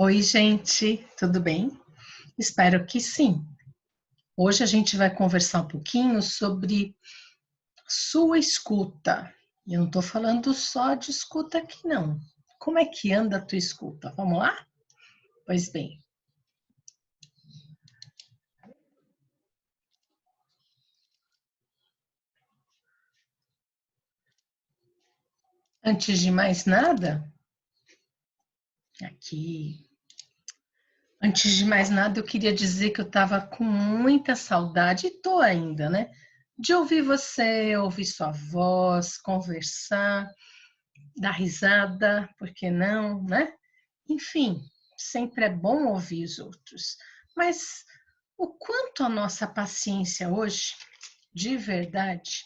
Oi, gente, tudo bem? Espero que sim. Hoje a gente vai conversar um pouquinho sobre sua escuta. Eu não estou falando só de escuta aqui, não. Como é que anda a tua escuta? Vamos lá? Pois bem, antes de mais nada, aqui, antes de mais nada, eu queria dizer que eu estava com muita saudade, e tô ainda, né? De ouvir você, ouvir sua voz, conversar, dar risada, por que não, né? Enfim, sempre é bom ouvir os outros. Mas o quanto a nossa paciência hoje, de verdade,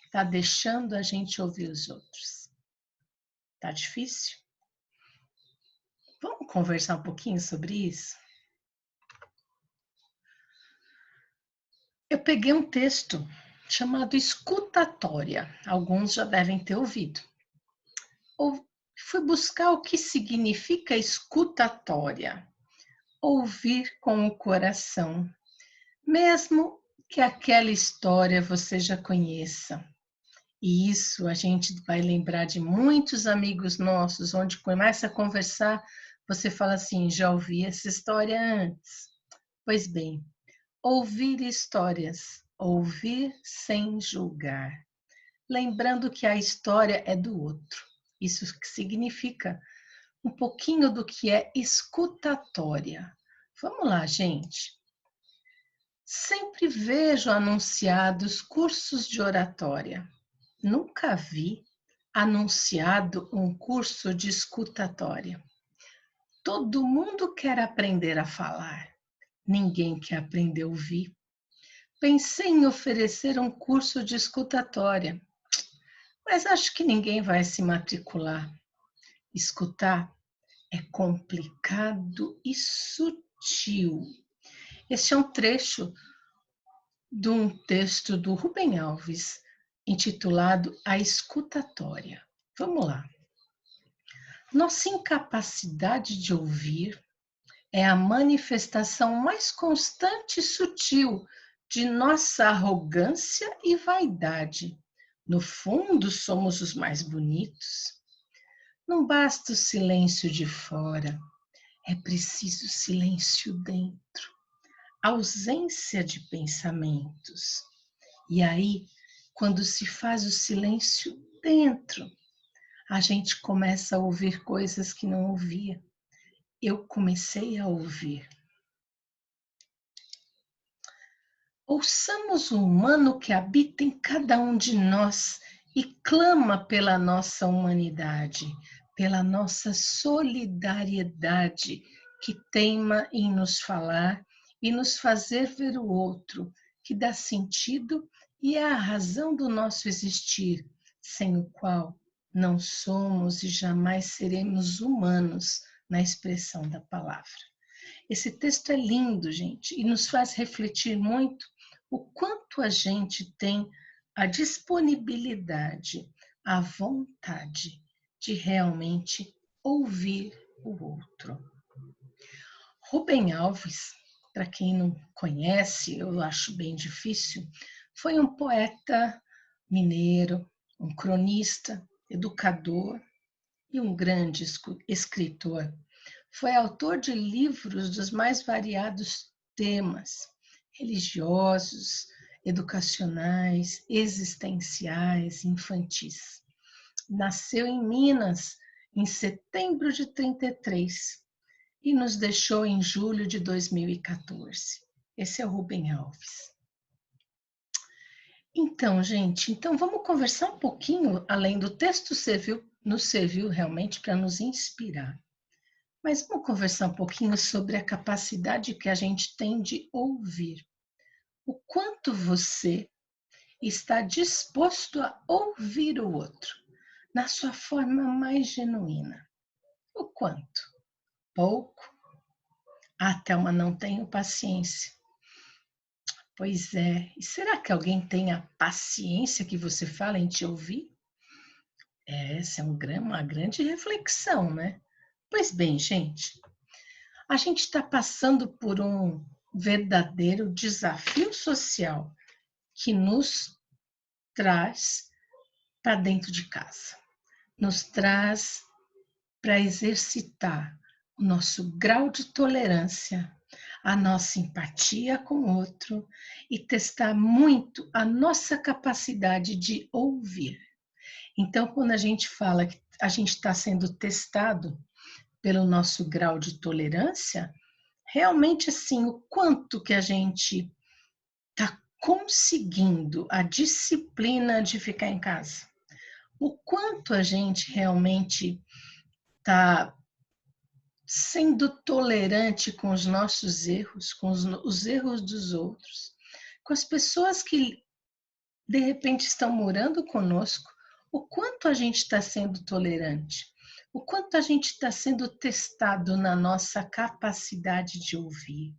está deixando a gente ouvir os outros? Tá difícil? Vamos conversar um pouquinho sobre isso? Eu peguei um texto chamado Escutatória. Alguns já devem ter ouvido. Ou fui buscar o que significa escutatória. Ouvir com o coração, mesmo que aquela história você já conheça. E isso a gente vai lembrar de muitos amigos nossos, onde começa a conversar, você fala assim, já ouvi essa história antes. Pois bem, ouvir histórias, ouvir sem julgar, lembrando que a história é do outro. Isso que significa um pouquinho do que é escutatória. Vamos lá, gente. Sempre vejo anunciados cursos de oratória. Nunca vi anunciado um curso de escutatória. Todo mundo quer aprender a falar. Ninguém quer aprender a ouvir. Pensei em oferecer um curso de escutatória, mas acho que ninguém vai se matricular. Escutar é complicado e sutil. Este é um trecho de um texto do Rubem Alves, intitulado A Escutatória. Vamos lá. Nossa incapacidade de ouvir é a manifestação mais constante e sutil de nossa arrogância e vaidade. No fundo, somos os mais bonitos. Não basta o silêncio de fora, é preciso silêncio dentro, ausência de pensamentos. E aí, quando se faz o silêncio dentro, a gente começa a ouvir coisas que não ouvia. Eu comecei a ouvir. Ouçamos o humano que habita em cada um de nós e clama pela nossa humanidade, pela nossa solidariedade, que teima em nos falar e nos fazer ver o outro, que dá sentido e é a razão do nosso existir, sem o qual não somos e jamais seremos humanos na expressão da palavra. Esse texto é lindo, gente, e nos faz refletir muito o quanto a gente tem a disponibilidade, a vontade de realmente ouvir o outro. Rubem Alves, para quem não conhece, eu acho bem difícil, foi um poeta mineiro, um cronista, educador e um grande escritor. Foi autor de livros dos mais variados temas, religiosos, educacionais, existenciais, infantis. Nasceu em Minas em setembro de 33 e nos deixou em julho de 2014. Esse é o Rubem Alves. Então, gente, vamos conversar um pouquinho, além do texto nos serviu realmente para nos inspirar. Mas vamos conversar um pouquinho sobre a capacidade que a gente tem de ouvir. O quanto você está disposto a ouvir o outro, na sua forma mais genuína. O quanto? Pouco? Ah, Thelma, não tenho paciência. Pois é. E será que alguém tem a paciência que você fala em te ouvir? Essa é uma grande reflexão, né? Pois bem, gente, A gente está passando por um verdadeiro desafio social que nos traz para dentro de casa, nos traz para exercitar o nosso grau de tolerância, a nossa empatia com o outro e testar muito a nossa capacidade de ouvir. Então, quando a gente fala que a gente está sendo testado pelo nosso grau de tolerância, realmente assim, o quanto que a gente está conseguindo a disciplina de ficar em casa, o quanto a gente realmente está sendo tolerante com os nossos erros, com os erros dos outros, com as pessoas que de repente estão morando conosco, o quanto a gente está sendo tolerante, o quanto a gente está sendo testado na nossa capacidade de ouvir.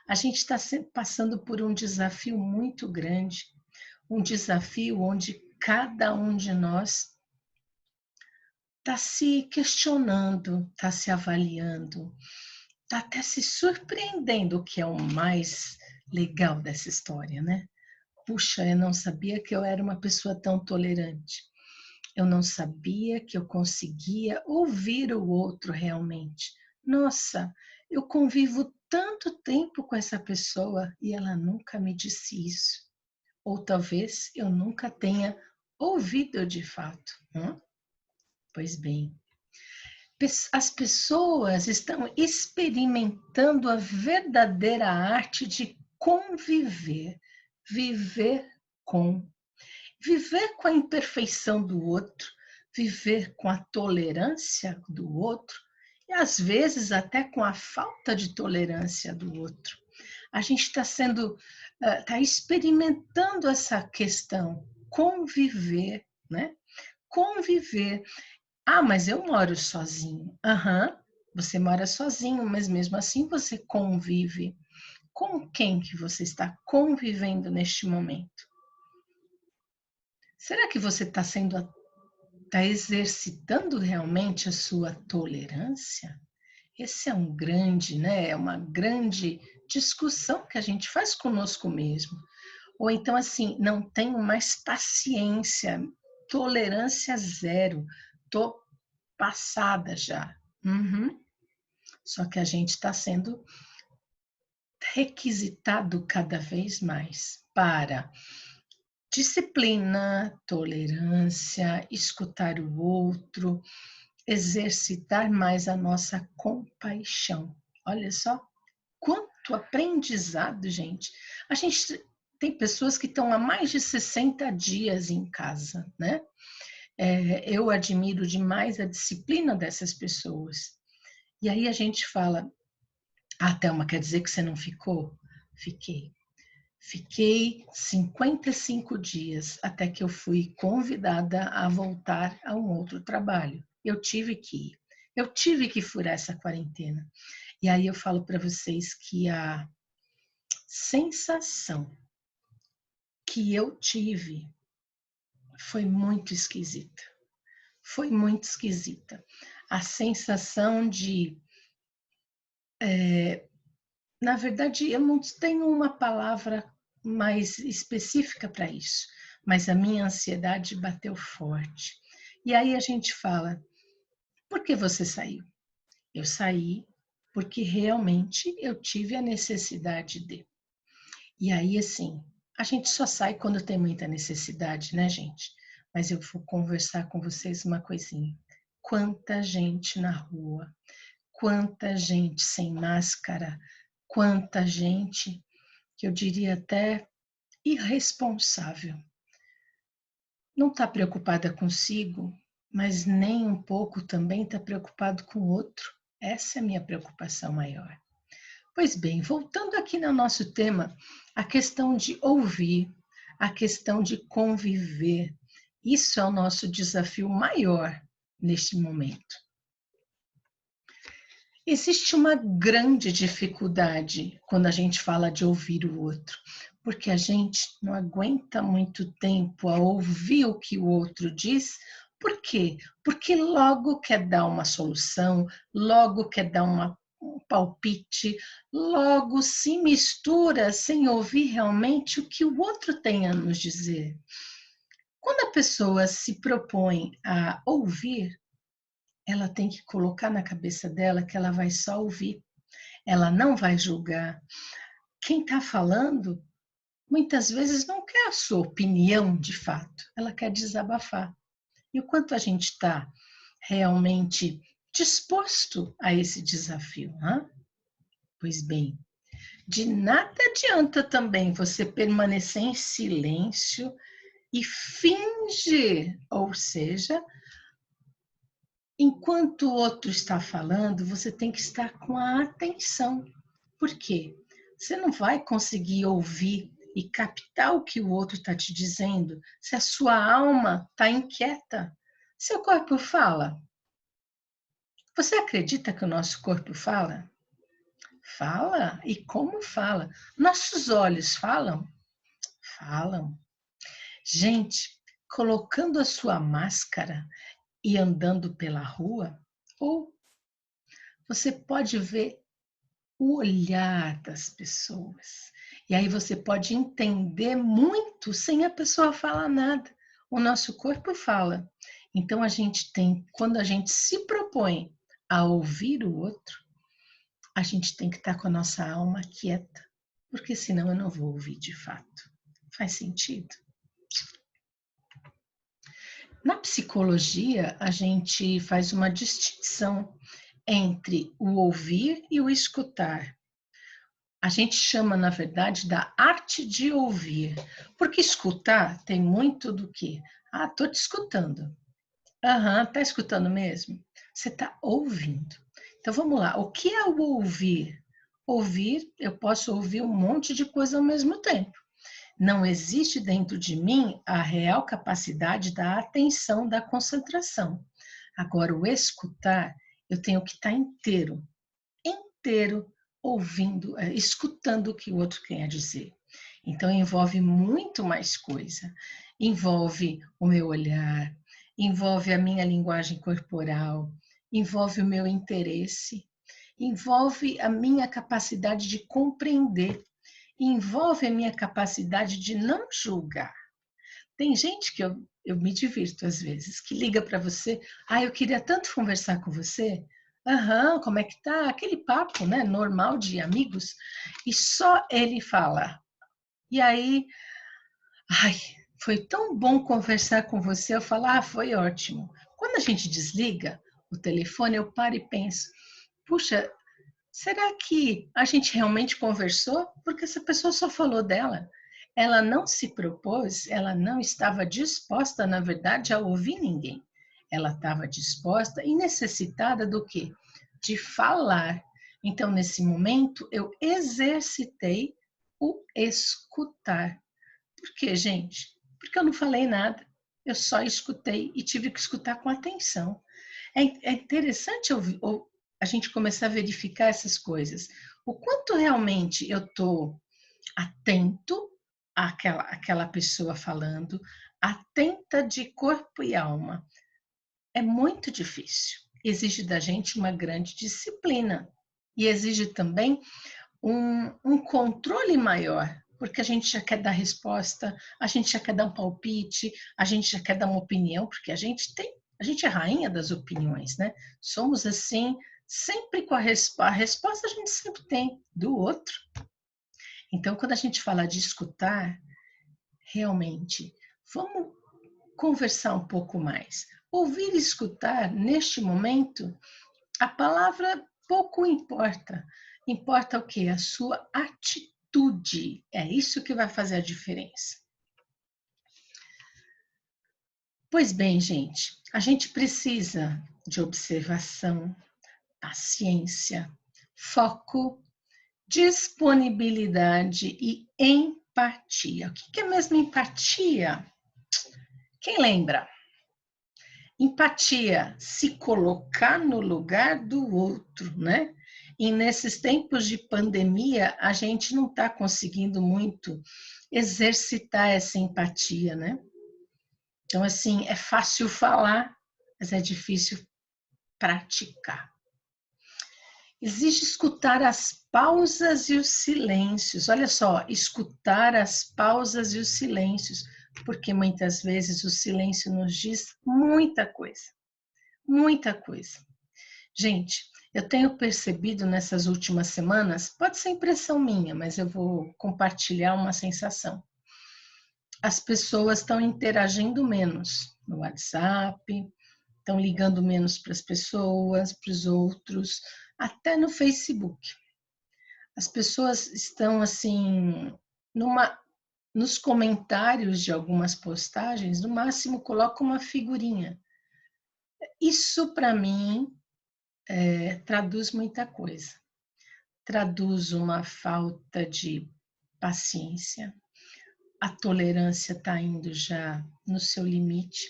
A gente está passando por um desafio muito grande, um desafio onde cada um de nós está se questionando, está se avaliando, está até se surpreendendo, o que é o mais legal dessa história, né? Puxa, eu não sabia que eu era uma pessoa tão tolerante. Eu não sabia que eu conseguia ouvir o outro realmente. Nossa, eu convivo tanto tempo com essa pessoa e ela nunca me disse isso. Ou talvez eu nunca tenha ouvido de fato. Pois bem, as pessoas estão experimentando a verdadeira arte de conviver, viver com. Viver com a imperfeição do outro, viver com a tolerância do outro e às vezes até com a falta de tolerância do outro. A gente está experimentando essa questão, conviver, né? Conviver. Ah, mas eu moro sozinho. Aham, você mora sozinho, mas mesmo assim você convive. Com quem que você está convivendo neste momento? Será que você está exercitando realmente a sua tolerância? Esse é um grande, né? É uma grande discussão que a gente faz conosco mesmo. Ou então assim, não tenho mais paciência, tolerância zero, tô passada já. Só que a gente está sendo requisitado cada vez mais para disciplina, tolerância, escutar o outro, exercitar mais a nossa compaixão. Olha só quanto aprendizado, gente. A gente tem pessoas que estão há mais de 60 dias em casa, né? Eu admiro demais a disciplina dessas pessoas. E aí a gente fala, ah, Thelma, quer dizer que você não ficou? Fiquei. Fiquei 55 dias até que eu fui convidada a voltar a um outro trabalho. Eu tive que ir. Eu tive que furar essa quarentena. E aí eu falo para vocês que a sensação que eu tive foi muito esquisita. Foi muito esquisita. A sensação de... na verdade, eu não tenho uma palavra mais específica para isso, mas a minha ansiedade bateu forte. E aí a gente fala, por que você saiu? Eu saí porque realmente eu tive a necessidade de. E aí, assim, a gente só sai quando tem muita necessidade, né, gente? Mas eu vou conversar com vocês uma coisinha. Quanta gente na rua, quanta gente sem máscara, quanta gente que eu diria até irresponsável. Não está preocupada consigo, mas nem um pouco também está preocupado com o outro. Essa é a minha preocupação maior. Pois bem, voltando aqui no nosso tema, a questão de ouvir, a questão de conviver, isso é o nosso desafio maior neste momento. Existe uma grande dificuldade quando a gente fala de ouvir o outro, porque a gente não aguenta muito tempo a ouvir o que o outro diz. Por quê? Porque logo quer dar uma solução, logo quer dar uma um palpite, logo se mistura sem ouvir realmente o que o outro tem a nos dizer. Quando a pessoa se propõe a ouvir, ela tem que colocar na cabeça dela que ela vai só ouvir, ela não vai julgar. Quem está falando, muitas vezes não quer a sua opinião de fato, ela quer desabafar. E o quanto a gente está realmente disposto a esse desafio, né? Pois bem, de nada adianta também você permanecer em silêncio e fingir, ou seja, enquanto o outro está falando, você tem que estar com a atenção. Por quê? Você não vai conseguir ouvir e captar o que o outro está te dizendo se a sua alma está inquieta. Seu corpo fala. Você acredita que o nosso corpo fala? Fala. E como fala? Nossos olhos falam? Falam. Gente, colocando a sua máscara e andando pela rua, ou você pode ver o olhar das pessoas. E aí você pode entender muito sem a pessoa falar nada. O nosso corpo fala. Então a gente tem, quando a gente se propõe a ouvir o outro, a gente tem que estar com a nossa alma quieta, porque senão eu não vou ouvir de fato. Faz sentido? Na psicologia, a gente faz uma distinção entre o ouvir e o escutar. A gente chama, na verdade, da arte de ouvir, porque escutar tem muito do que. Ah, estou te escutando. Aham, tá escutando mesmo? Você está ouvindo. Então vamos lá, o que é o ouvir? Ouvir, eu posso ouvir um monte de coisa ao mesmo tempo. Não existe dentro de mim a real capacidade da atenção, da concentração. Agora, o escutar, eu tenho que estar inteiro, inteiro, ouvindo, escutando o que o outro quer dizer. Então, envolve muito mais coisa. Envolve o meu olhar, envolve a minha linguagem corporal, envolve o meu interesse, envolve a minha capacidade de compreender, envolve a minha capacidade de não julgar. Tem gente que eu me divirto às vezes, que liga para você, eu queria tanto conversar com você. Aham, como é que tá? Aquele papo, né, normal de amigos, e só ele fala. E aí, ai, foi tão bom conversar com você. Eu falo, foi ótimo. Quando a gente desliga o telefone, eu paro e penso, puxa, será que a gente realmente conversou? Porque essa pessoa só falou dela. Ela não se propôs, ela não estava disposta, na verdade, a ouvir ninguém. Ela estava disposta e necessitada do quê? De falar. Então, nesse momento, eu exercitei o escutar. Por quê, gente? Porque eu não falei nada. Eu só escutei e tive que escutar com atenção. É interessante a gente começar a verificar essas coisas. O quanto realmente eu estou atento àquela pessoa falando, atenta de corpo e alma. É muito difícil. Exige da gente uma grande disciplina. E exige também um controle maior, porque a gente já quer dar resposta, a gente já quer dar um palpite, a gente já quer dar uma opinião, porque a gente é rainha das opiniões, né? Somos assim, sempre com a resposta a gente sempre tem do outro. Então, quando a gente fala de escutar, realmente, vamos conversar um pouco mais. Ouvir e escutar, neste momento, a palavra pouco importa. Importa o quê? A sua atitude. É isso que vai fazer a diferença. Pois bem, gente, a gente precisa de observação, paciência, foco, disponibilidade e empatia. O que é mesmo empatia? Quem lembra? Empatia, se colocar no lugar do outro, né? E nesses tempos de pandemia, a gente não está conseguindo muito exercitar essa empatia, né? Então, assim, é fácil falar, mas é difícil praticar. Exige escutar as pausas e os silêncios. Olha só, escutar as pausas e os silêncios, porque muitas vezes o silêncio nos diz muita coisa, muita coisa. Gente, eu tenho percebido nessas últimas semanas, pode ser impressão minha, mas eu vou compartilhar uma sensação. As pessoas estão interagindo menos no WhatsApp, estão ligando menos para as pessoas, para os outros, até no Facebook. As pessoas estão assim, nos comentários de algumas postagens, no máximo coloca uma figurinha. Isso para mim traduz muita coisa. Traduz uma falta de paciência, a tolerância está indo já no seu limite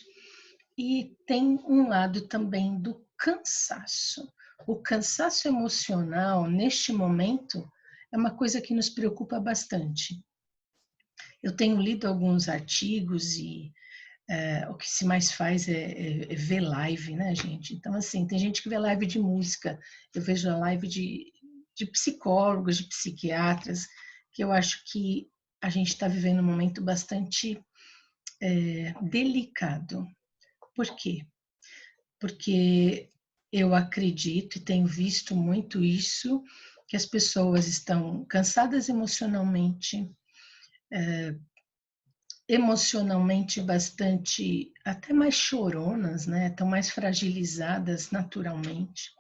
e tem um lado também do cansaço. O cansaço emocional, neste momento, é uma coisa que nos preocupa bastante. Eu tenho lido alguns artigos e o que se mais faz é ver live, né, gente? Então, assim, tem gente que vê live de música, eu vejo a live de psicólogos, de psiquiatras, que eu acho que a gente está vivendo um momento bastante delicado. Por quê? Porque eu acredito e tenho visto muito isso, que as pessoas estão cansadas emocionalmente bastante, até mais choronas, né? Estão mais fragilizadas naturalmente.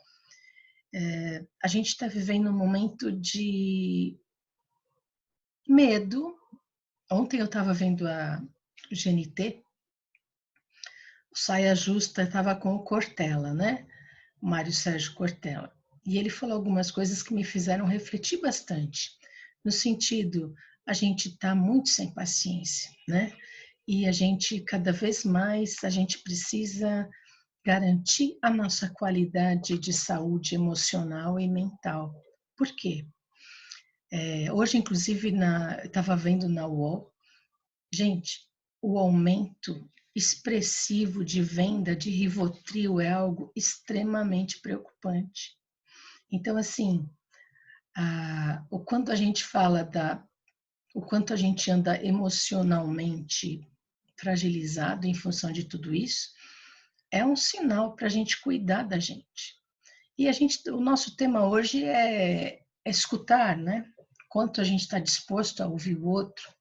A gente está vivendo um momento de medo. Ontem eu estava vendo a GNT, o Saia Justa estava com o Cortella, né? O Mário Sérgio Cortella. E ele falou algumas coisas que me fizeram refletir bastante, no sentido, a gente está muito sem paciência, né? E a gente, cada vez mais, a gente precisa garantir a nossa qualidade de saúde emocional e mental. Por quê? Hoje, inclusive, eu estava vendo na UOL, gente, o aumento expressivo de venda de Rivotril é algo extremamente preocupante. Então, assim, o quanto a gente fala o quanto a gente anda emocionalmente fragilizado em função de tudo isso, é um sinal para a gente cuidar da gente. E o nosso tema hoje é escutar, né? Quanto a gente está disposto a ouvir o outro.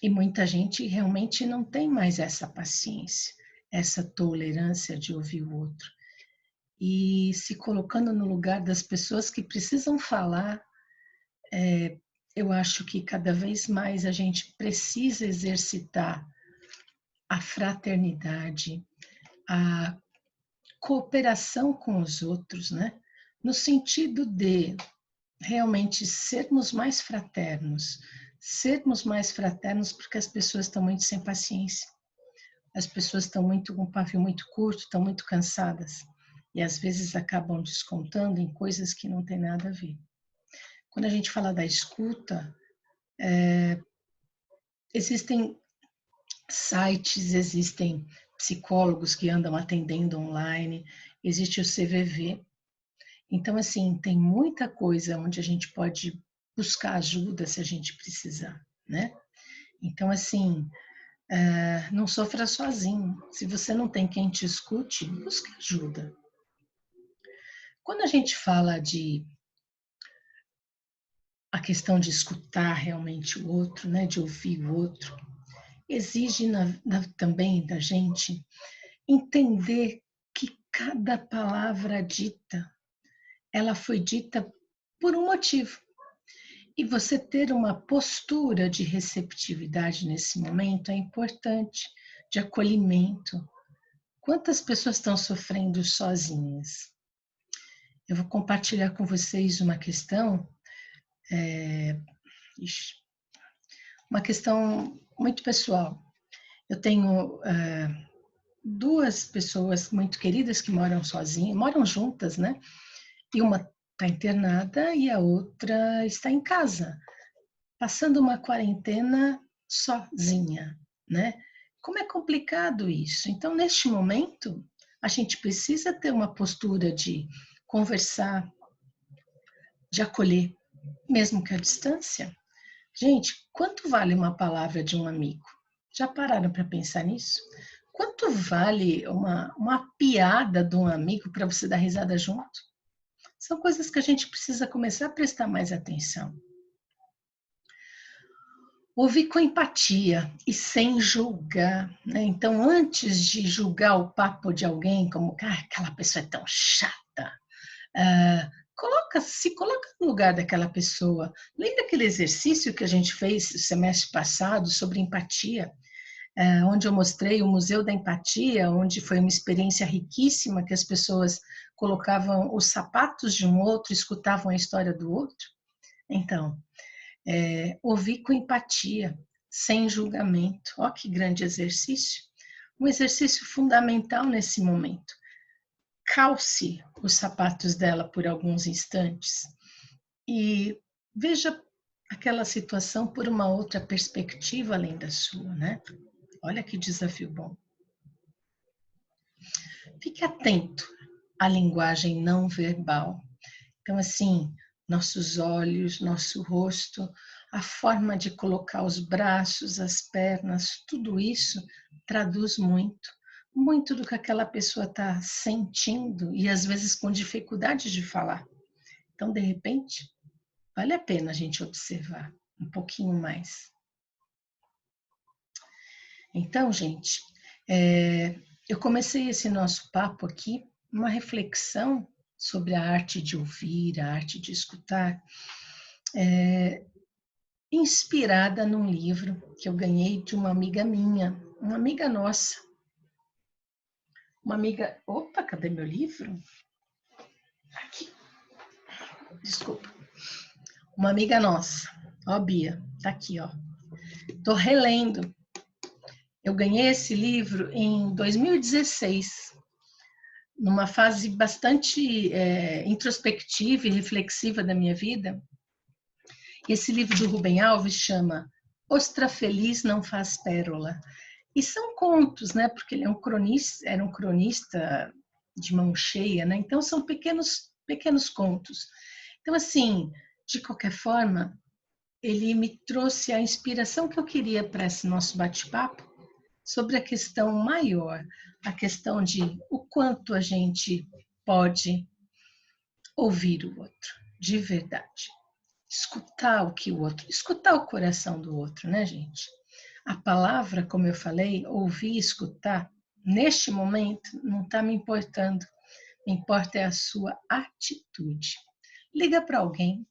E muita gente realmente não tem mais essa paciência, essa tolerância de ouvir o outro. E se colocando no lugar das pessoas que precisam falar, eu acho que cada vez mais a gente precisa exercitar a fraternidade, a cooperação com os outros, né? No sentido de realmente sermos mais fraternos porque as pessoas estão muito sem paciência, as pessoas estão muito com um pavio muito curto, estão muito cansadas e às vezes acabam descontando em coisas que não tem nada a ver. Quando a gente fala da escuta, existem sites, existem psicólogos que andam atendendo online, existe o CVV. Então, assim, tem muita coisa onde a gente pode buscar ajuda se a gente precisar, né? Então, assim, não sofra sozinho. Se você não tem quem te escute, busque ajuda. Quando a gente fala a questão de escutar realmente o outro, né, de ouvir o outro, exige também da gente entender que cada palavra dita, ela foi dita por um motivo. E você ter uma postura de receptividade nesse momento é importante, de acolhimento. Quantas pessoas estão sofrendo sozinhas? Eu vou compartilhar com vocês uma questão, uma questão muito pessoal. Eu tenho duas pessoas muito queridas que moram sozinhas, moram juntas, né? E uma está internada e a outra está em casa, passando uma quarentena sozinha, né? Como é complicado isso. Então, neste momento, a gente precisa ter uma postura de conversar, de acolher, mesmo que à distância. Gente, quanto vale uma palavra de um amigo? Já pararam para pensar nisso? Quanto vale uma piada de um amigo para você dar risada junto? São coisas que a gente precisa começar a prestar mais atenção. Ouvir com empatia e sem julgar, né? Então, antes de julgar o papo de alguém, como aquela pessoa é tão chata, se coloca no lugar daquela pessoa. Lembra aquele exercício que a gente fez no semestre passado sobre empatia? Onde eu mostrei o Museu da Empatia, onde foi uma experiência riquíssima, que as pessoas colocavam os sapatos de um outro, escutavam a história do outro. Então, ouvir com empatia, sem julgamento. Ó, que grande exercício! Um exercício fundamental nesse momento. Calce os sapatos dela por alguns instantes e veja aquela situação por uma outra perspectiva além da sua, né? Olha que desafio bom. Fique atento à linguagem não verbal. Então, assim, nossos olhos, nosso rosto, a forma de colocar os braços, as pernas, tudo isso traduz muito do que aquela pessoa está sentindo e às vezes com dificuldade de falar. Então, de repente, vale a pena a gente observar um pouquinho mais. Então, gente, eu comecei esse nosso papo aqui, uma reflexão sobre a arte de ouvir, a arte de escutar, inspirada num livro que eu ganhei de uma amiga minha, uma amiga nossa. Uma amiga... Opa, cadê meu livro? Aqui. Desculpa. Uma amiga nossa. Ó, Bia, tá aqui, ó. Tô relendo. Eu ganhei esse livro em 2016, numa fase bastante introspectiva e reflexiva da minha vida. Esse livro do Rubem Alves chama Ostra Feliz Não Faz Pérola. E são contos, né? Porque ele era um cronista de mão cheia, né? Então são pequenos contos. Então, assim, de qualquer forma, ele me trouxe a inspiração que eu queria para esse nosso bate-papo sobre a questão maior, a questão de o quanto a gente pode ouvir o outro, de verdade. Escutar o coração do outro, né, gente? A palavra, como eu falei, ouvir e escutar, neste momento, não está me importando. Me importa é a sua atitude. Liga para alguém,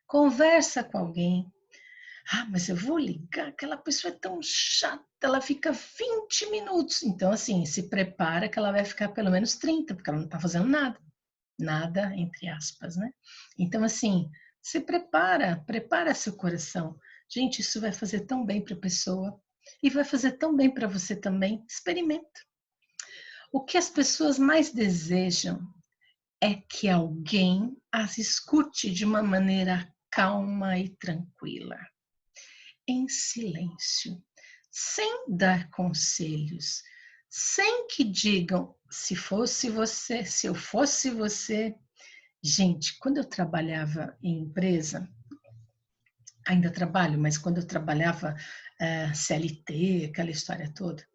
conversa com alguém. Mas eu vou ligar, aquela pessoa é tão chata, ela fica 20 minutos. Então, assim, se prepara que ela vai ficar pelo menos 30, porque ela não está fazendo nada. Nada, entre aspas, né? Então, assim, se prepara seu coração. Gente, isso vai fazer tão bem para a pessoa e vai fazer tão bem para você também. Experimenta. O que as pessoas mais desejam é que alguém as escute de uma maneira calma e tranquila, em silêncio, sem dar conselhos, sem que digam, se eu fosse você. Gente, quando eu trabalhava em empresa, ainda trabalho, mas quando eu trabalhava CLT, aquela história toda,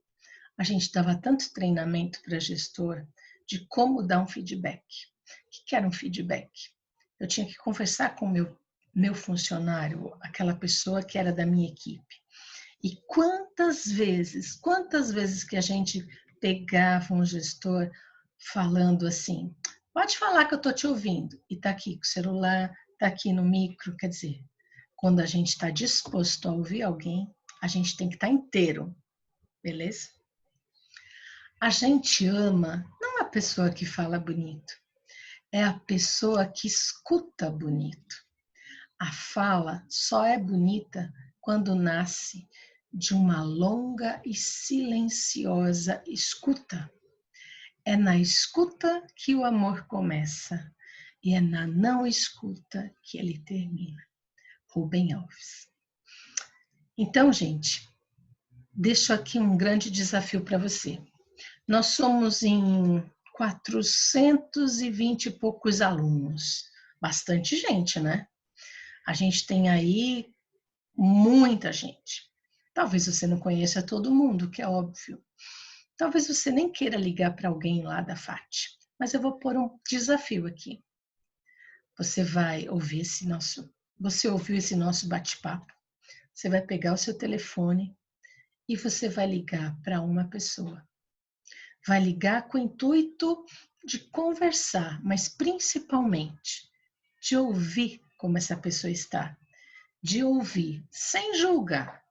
a gente dava tanto treinamento para gestor de como dar um feedback. O que era um feedback? Eu tinha que conversar com o meu funcionário, aquela pessoa que era da minha equipe. E quantas vezes que a gente pegava um gestor falando assim, pode falar que eu estou te ouvindo, e está aqui com o celular, está aqui no micro, quer dizer, quando a gente está disposto a ouvir alguém, a gente tem que estar inteiro, beleza? A gente ama não a pessoa que fala bonito, é a pessoa que escuta bonito. A fala só é bonita quando nasce de uma longa e silenciosa escuta. É na escuta que o amor começa e é na não escuta que ele termina. Rubem Alves. Então, gente, deixo aqui um grande desafio para você. Nós somos em 420 e poucos alunos bastante gente, né? A gente tem aí muita gente. Talvez você não conheça todo mundo, que é óbvio. Talvez você nem queira ligar para alguém lá da FAT, mas eu vou pôr um desafio aqui. Você vai ouvir você ouviu esse nosso bate-papo, você vai pegar o seu telefone e você vai ligar para uma pessoa. Vai ligar com o intuito de conversar, mas principalmente de ouvir como essa pessoa está, de ouvir sem julgar,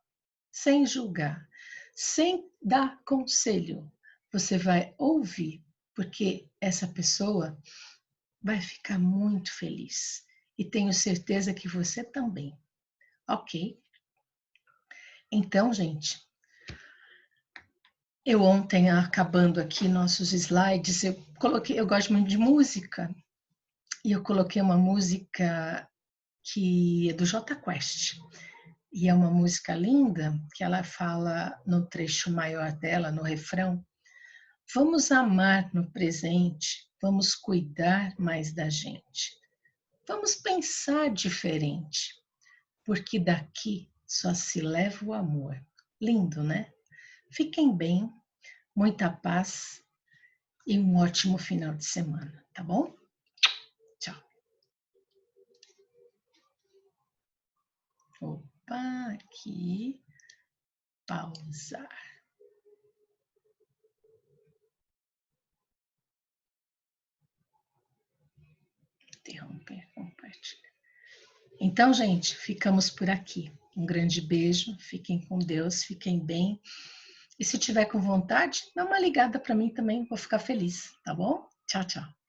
sem dar conselho. Você vai ouvir, porque essa pessoa vai ficar muito feliz. E tenho certeza que você também. Ok? Então, gente, eu ontem, acabando aqui nossos slides, eu gosto muito de música, e eu coloquei uma música que é do Jota Quest. E é uma música linda, que ela fala no trecho maior dela, no refrão: vamos amar no presente, vamos cuidar mais da gente. Vamos pensar diferente, porque daqui só se leva o amor. Lindo, né? Fiquem bem, muita paz e um ótimo final de semana, tá bom? Tchau. Opa, aqui, pausar. Interromper, compartilhar. Então, gente, ficamos por aqui. Um grande beijo, fiquem com Deus, fiquem bem. E se tiver com vontade, dá uma ligada para mim também, vou ficar feliz, tá bom? Tchau, tchau.